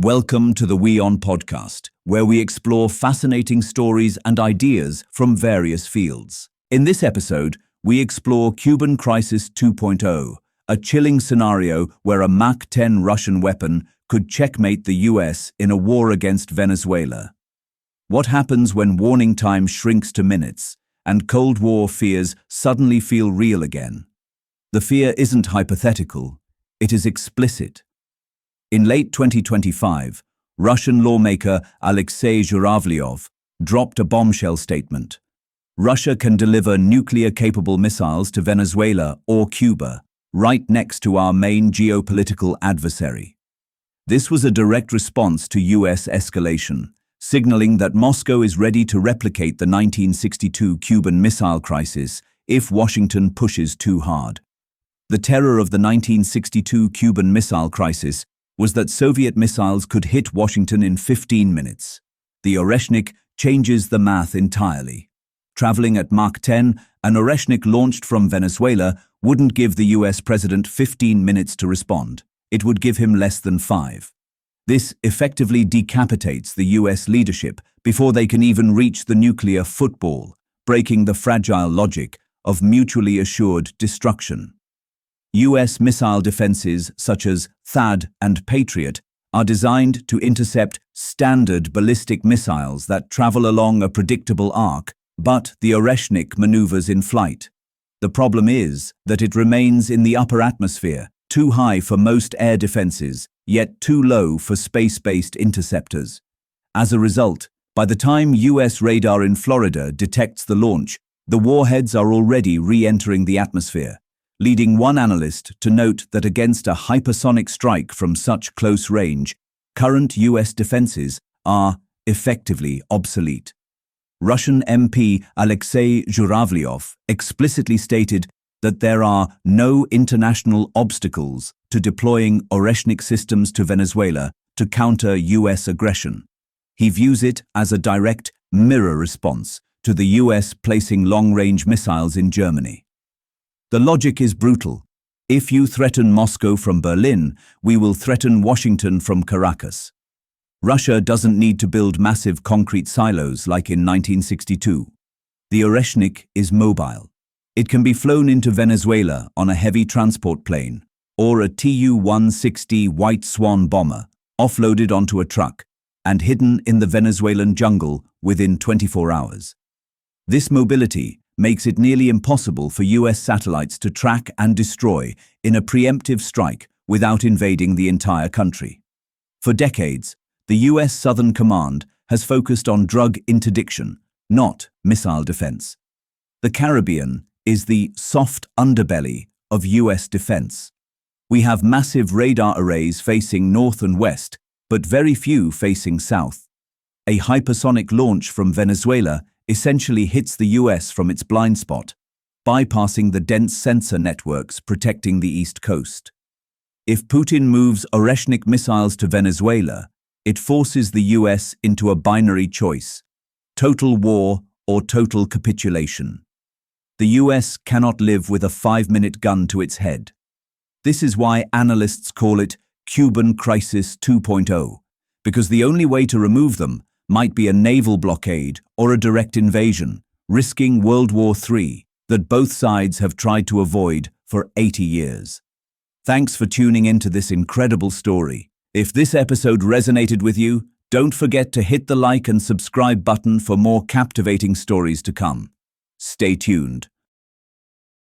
Welcome to the WION podcast, where we explore fascinating stories and ideas from various fields. In this episode, we explore Cuban Crisis 2.0, a chilling scenario where a Mach 10 Russian weapon could checkmate the US in a war against Venezuela. What happens when warning time shrinks to minutes and Cold War fears suddenly feel real again? The fear isn't hypothetical, it is explicit. In late 2025, Russian lawmaker Alexei Zhuravlyov dropped a bombshell statement. Russia can deliver nuclear-capable missiles to Venezuela or Cuba, right next to our main geopolitical adversary. This was a direct response to US escalation, signaling that Moscow is ready to replicate the 1962 Cuban Missile Crisis if Washington pushes too hard. The terror of the 1962 Cuban Missile Crisis was that Soviet missiles could hit Washington in 15 minutes. The Oreshnik changes the math entirely. Traveling at Mach 10, an Oreshnik launched from Venezuela wouldn't give the US president 15 minutes to respond. It would give him less than 5. This effectively decapitates the US leadership before they can even reach the nuclear football, breaking the fragile logic of mutually assured destruction. US missile defenses such as THAAD and Patriot are designed to intercept standard ballistic missiles that travel along a predictable arc, but the Oreshnik maneuvers in flight. The problem is that it remains in the upper atmosphere, too high for most air defenses, yet too low for space-based interceptors. As a result, by the time US radar in Florida detects the launch, the warheads are already re-entering the atmosphere, leading one analyst to note that against a hypersonic strike from such close range, current US defenses are effectively obsolete. Russian MP Alexei Zhuravlyov explicitly stated that there are no international obstacles to deploying Oreshnik systems to Venezuela to counter US aggression. He views it as a direct mirror response to the US placing long-range missiles in Germany. The logic is brutal. If you threaten Moscow from Berlin, we will threaten Washington from Caracas. Russia doesn't need to build massive concrete silos like in 1962. The Oreshnik is mobile. It can be flown into Venezuela on a heavy transport plane or a Tu-160 White Swan bomber offloaded onto a truck and hidden in the Venezuelan jungle within 24 hours. This mobility makes it nearly impossible for US satellites to track and destroy in a preemptive strike without invading the entire country. For decades, the US Southern Command has focused on drug interdiction, not missile defense. The Caribbean is the soft underbelly of US defense. We have massive radar arrays facing north and west, but very few facing south. A hypersonic launch from Venezuela essentially hits the US from its blind spot, bypassing the dense sensor networks protecting the East Coast. If Putin moves Oreshnik missiles to Venezuela, it forces the US into a binary choice: total war or total capitulation. The US cannot live with a 5-minute gun to its head. This is why analysts call it Cuban Crisis 2.0, because the only way to remove them might be a naval blockade or a direct invasion, risking World War III that both sides have tried to avoid for 80 years. Thanks for tuning into this incredible story. If this episode resonated with you, don't forget to hit the like and subscribe button for more captivating stories to come. Stay tuned.